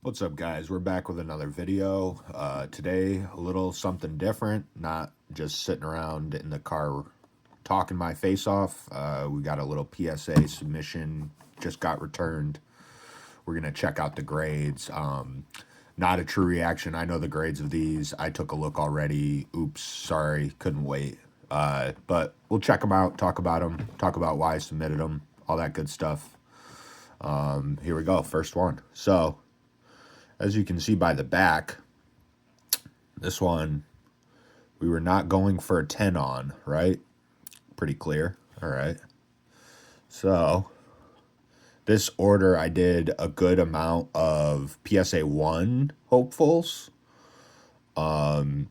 What's up, guys? We're back with another video. Today, a little something different, not just sitting around in the car talking my face off. We got a little PSA submission, just got returned. We're going to check out the grades. Not a true reaction. I know the grades of these. I took a look already. Oops, sorry, couldn't wait. But we'll check them out, talk about them, talk about why I submitted them, all that good stuff. Here we go, first one. So, as you can see by the back, this one, we were not going for a 10 on, right? Pretty clear. All right. So, this order, I did a good amount of PSA 1 hopefuls. Kind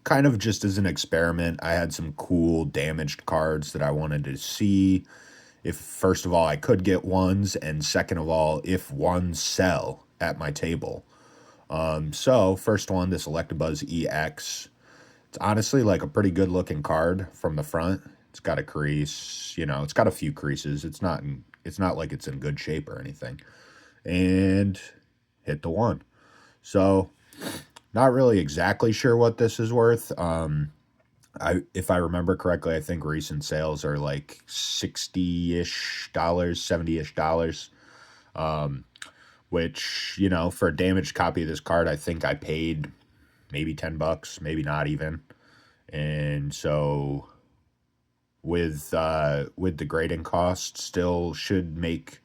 of just as an experiment. I had some cool damaged cards that I wanted to see if, first of all, I could get ones, and second of all, if ones sell at my table. So first one, this Electabuzz EX. It's honestly like a pretty good looking card from the front. It's got a crease, it's got a few creases. It's not like it's in good shape or anything. And hit the one. So not really exactly sure what this is worth. If I remember correctly, I think recent sales are like $60-ish, $70-ish. Which, for a damaged copy of this card, I think I paid maybe $10, maybe not even. And so with the grading cost, still should make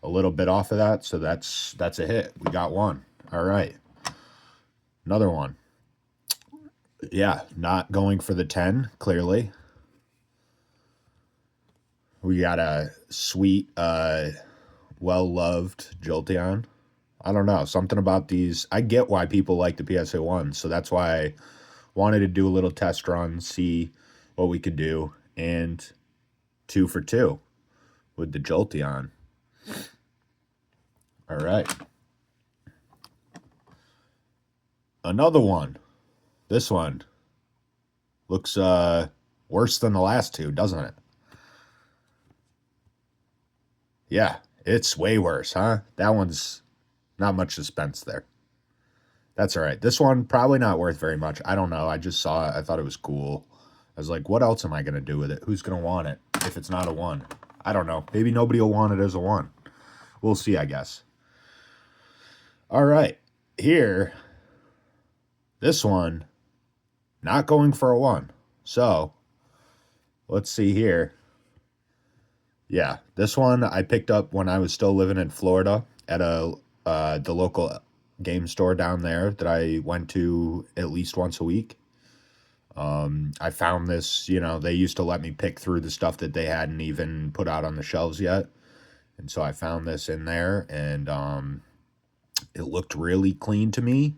a little bit off of that. So that's a hit. We got one. All right. Another one. Yeah, not going for the 10, clearly. We got a sweet, well-loved Jolteon. I don't know. Something about these. I get why people like the PSA 1, so that's why I wanted to do a little test run, see what we could do. And 2 for 2 with the Jolteon. All right. Another one. This one looks worse than the last two, doesn't it? Yeah, it's way worse, huh? That one's not much suspense there. That's all right. This one, probably not worth very much. I don't know. I just saw it. I thought it was cool. I was like, what else am I going to do with it? Who's going to want it if it's not a 1? I don't know. Maybe nobody will want it as a 1. We'll see, I guess. All right. Here, this one, not going for a 1. So, let's see here. Yeah, this one I picked up when I was still living in Florida at the local game store down there that I went to at least once a week. I found this, they used to let me pick through the stuff that they hadn't even put out on the shelves yet. And so I found this in there, and it looked really clean to me.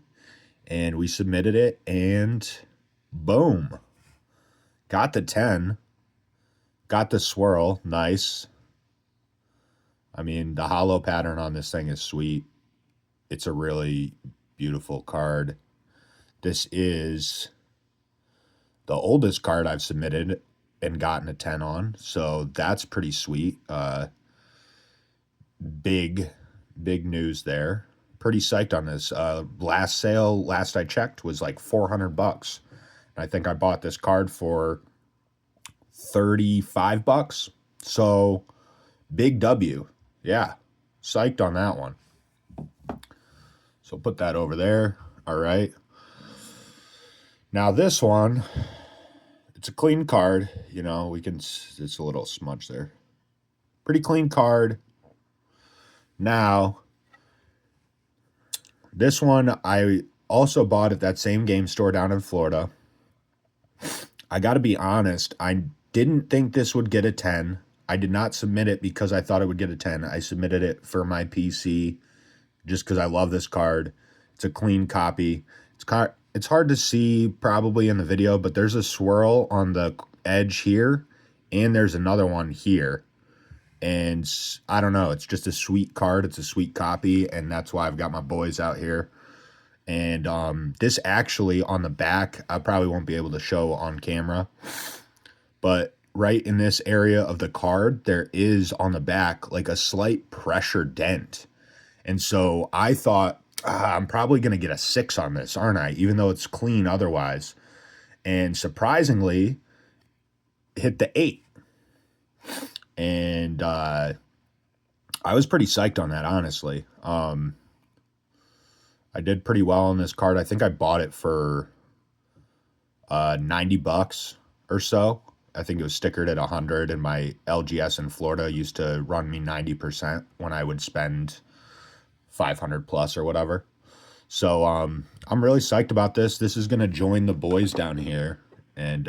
And we submitted it, and boom. Got the 10. Got the swirl. Nice. I mean, the hollow pattern on this thing is sweet. It's a really beautiful card. This is the oldest card I've submitted and gotten a 10 on, so that's pretty sweet. Big news there. Pretty psyched on this. Last sale, last I checked, was like $400. I think I bought this card for $35. So big W. Yeah, psyched on that one. So put that over there. All right. Now this one, it's a clean card. It's a little smudge there. Pretty clean card. Now, this one I also bought at that same game store down in Florida. I got to be honest, I didn't think this would get a 10. I did not submit it because I thought it would get a 10. I submitted it for my PC just because I love this card. It's a clean copy. It's hard to see probably in the video, but there's a swirl on the edge here, and there's another one here. And I don't know. It's just a sweet card. It's a sweet copy, and that's why I've got my boys out here. And this actually on the back, I probably won't be able to show on camera, but right in this area of the card, there is on the back like a slight pressure dent. And so I thought I'm probably going to get a 6 on this, aren't I? Even though it's clean otherwise. And surprisingly, hit the 8. And I was pretty psyched on that, honestly. I did pretty well on this card. I think I bought it for $90 or so. I think it was stickered at 100, and my LGS in Florida used to run me 90% when I would spend 500 plus or whatever. So I'm really psyched about this. This is gonna join the boys down here, and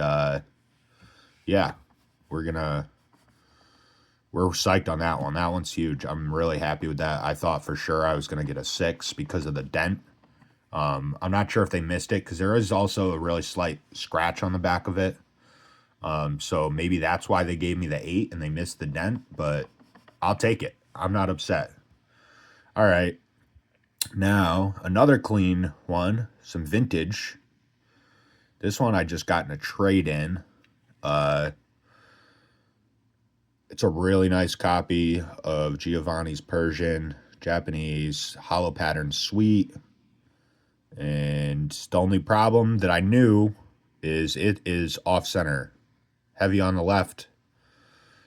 yeah, we're psyched on that one. That one's huge. I'm really happy with that. I thought for sure I was gonna get a 6 because of the dent. I'm not sure if they missed it because there is also a really slight scratch on the back of it. So maybe that's why they gave me the 8 and they missed the dent, but I'll take it. I'm not upset. All right. Now, another clean one, some vintage. This one I just got in a trade-in. It's a really nice copy of Giovanni's Persian, Japanese, hollow pattern suite. And the only problem that I knew is it is off-center. Heavy on the left,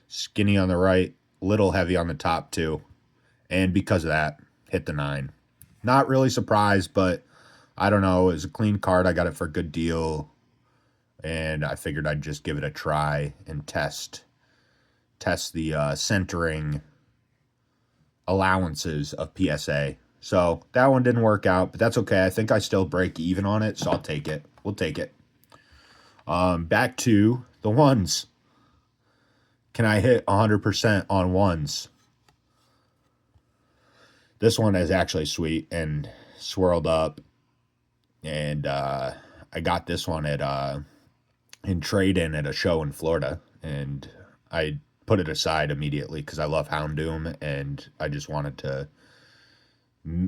skinny on the right, little heavy on the top too. And because of that, hit the 9. Not really surprised, but I don't know. It was a clean card. I got it for a good deal. And I figured I'd just give it a try and test the centering allowances of PSA. So that one didn't work out, but that's okay. I think I still break even on it, so I'll take it. We'll take it. Back to the ones. Can I hit 100% on ones? This one is actually sweet and swirled up. And I got this one at in trade-in at a show in Florida. And I put it aside immediately because I love Houndoom. And I just wanted to...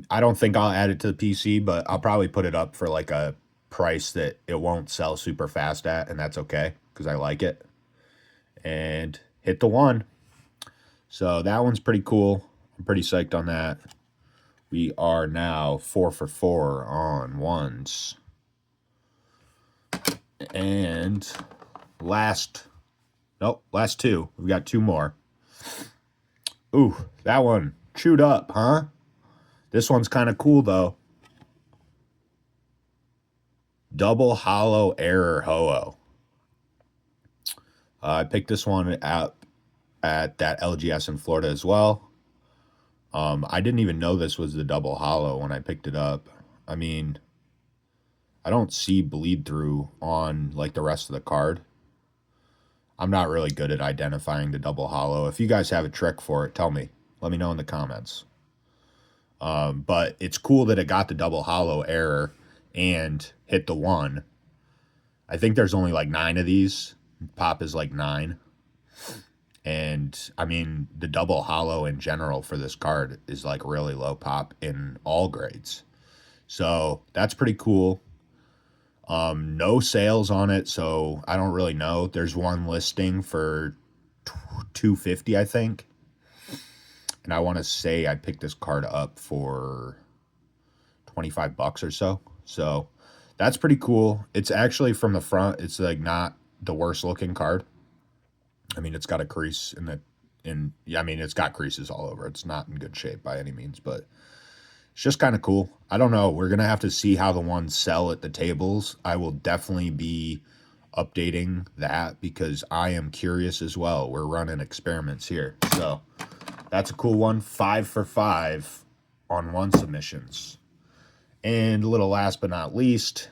I don't think I'll add it to the PC, but I'll probably put it up for like a price that it won't sell super fast at, and that's okay because I like it. And hit the 1. So that one's pretty cool. I'm pretty psyched on that. We are now 4 for 4 on ones. And last 2. We've got 2 more. Ooh, that one chewed up, huh? This one's kind of cool, though. Double hollow error Ho-Oh. I picked this one up at that LGS in Florida as well. I didn't even know this was the double hollow when I picked it up. I mean, I don't see bleed through on like the rest of the card. I'm not really good at identifying the double hollow. If you guys have a trick for it, tell me. Let me know in the comments. But it's cool that it got the double hollow error and hit the 1. I think there's only like 9 of these. Pop is like 9. And I mean, the double hollow in general for this card is like really low pop in all grades. So that's pretty cool. No sales on it, so I don't really know. There's one listing for $250, I think. And I want to say I picked this card up for $25 or so. So that's pretty cool. It's actually from the front. It's like not the worst looking card. I mean, it's got a crease I mean, it's got creases all over. It's not in good shape by any means, but it's just kind of cool. I don't know. We're going to have to see how the ones sell at the tables. I will definitely be updating that because I am curious as well. We're running experiments here. So that's a cool one. 5 for 5 on 1 submissions. And a little last but not least,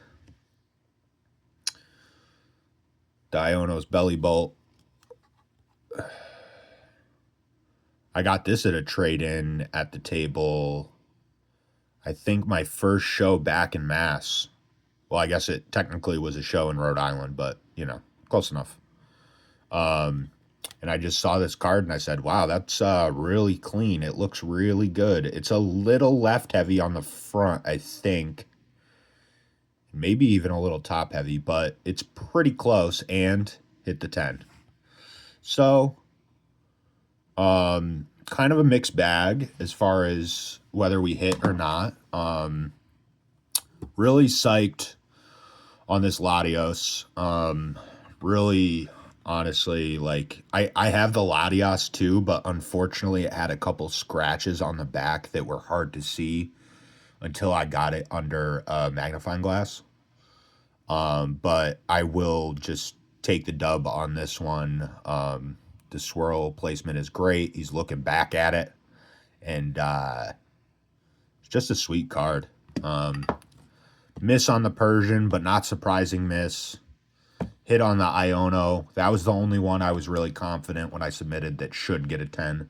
Diono's Belly Bolt. I got this at a trade-in at the table, I think my first show back in Mass. Well, I guess it technically was a show in Rhode Island, but, you know, close enough. And I just saw this card and I said, wow, that's really clean. It looks really good. It's a little left heavy on the front, I think. Maybe even a little top heavy, but it's pretty close and hit the 10. So, kind of a mixed bag as far as whether we hit or not. Really psyched on this Latios. Really, honestly, like, I have the Latios too, but unfortunately it had a couple scratches on the back that were hard to see until I got it under a magnifying glass. But I will just take the dub on this one. The swirl placement is great. He's looking back at it, and it's just a sweet card. Miss on the Persian, but not surprising miss. Hit on the Iono. That was the only one I was really confident when I submitted that should get a 10.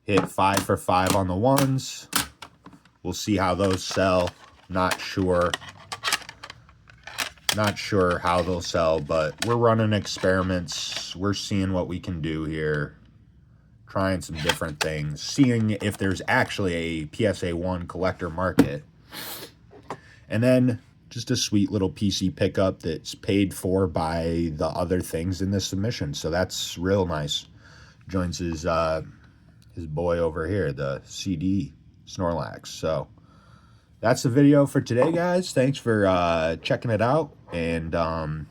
Hit 5 for 5 on the ones. We'll see how those sell. Not sure how they'll sell, but we're running experiments. We're seeing what we can do here. Trying some different things. Seeing if there's actually a PSA 1 collector market. And then just a sweet little PC pickup that's paid for by the other things in this submission. So that's real nice. Joins his boy over here, the CD Snorlax. So that's the video for today, guys. Thanks for checking it out. And I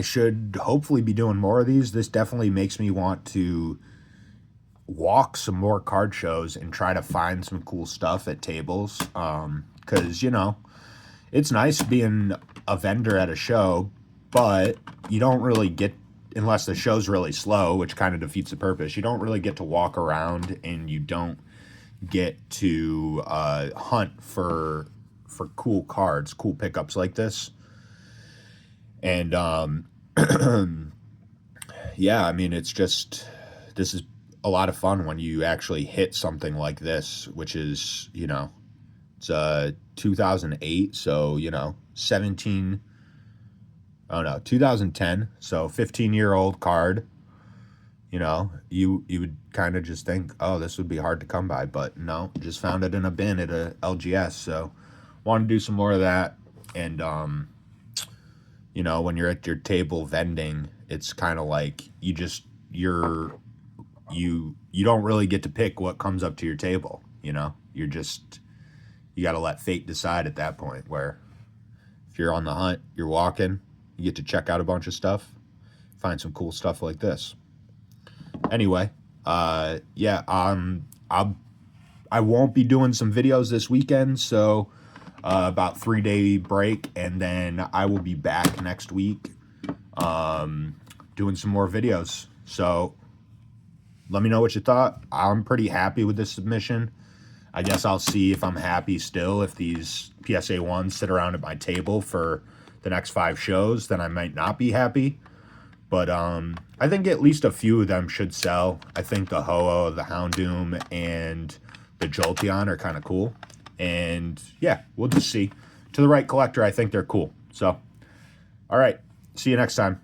should hopefully be doing more of these. This definitely makes me want to walk some more card shows and try to find some cool stuff at tables. Because, you know, it's nice being a vendor at a show, but you don't really get, unless the show's really slow, which kind of defeats the purpose, you don't really get to walk around, and you don't get to hunt for cool cards, cool pickups like this. And yeah, I mean, it's just, this is a lot of fun when you actually hit something like this, which is, you know, it's 2008, so, you know, 2010, so 15-year-old card. You know, you would kind of just think, oh, this would be hard to come by, but no, just found it in a bin at a LGS. So want to do some more of that. And you know, when you're at your table vending, it's kind of like you don't really get to pick what comes up to your table. You know, you got to let fate decide at that point, where if you're on the hunt, you're walking, you get to check out a bunch of stuff, find some cool stuff like this. Anyway, yeah, I won't be doing some videos this weekend, so about 3-day break, and then I will be back next week doing some more videos. So let me know what you thought. I'm pretty happy with this submission. I guess I'll see if I'm happy still. If these PSA 1s sit around at my table for the next 5 shows, then I might not be happy. But I think at least a few of them should sell. I think the Ho-Oh, the Houndoom, and the Jolteon are kind of cool. And yeah, we'll just see. To the right collector, I think they're cool. So, all right. See you next time.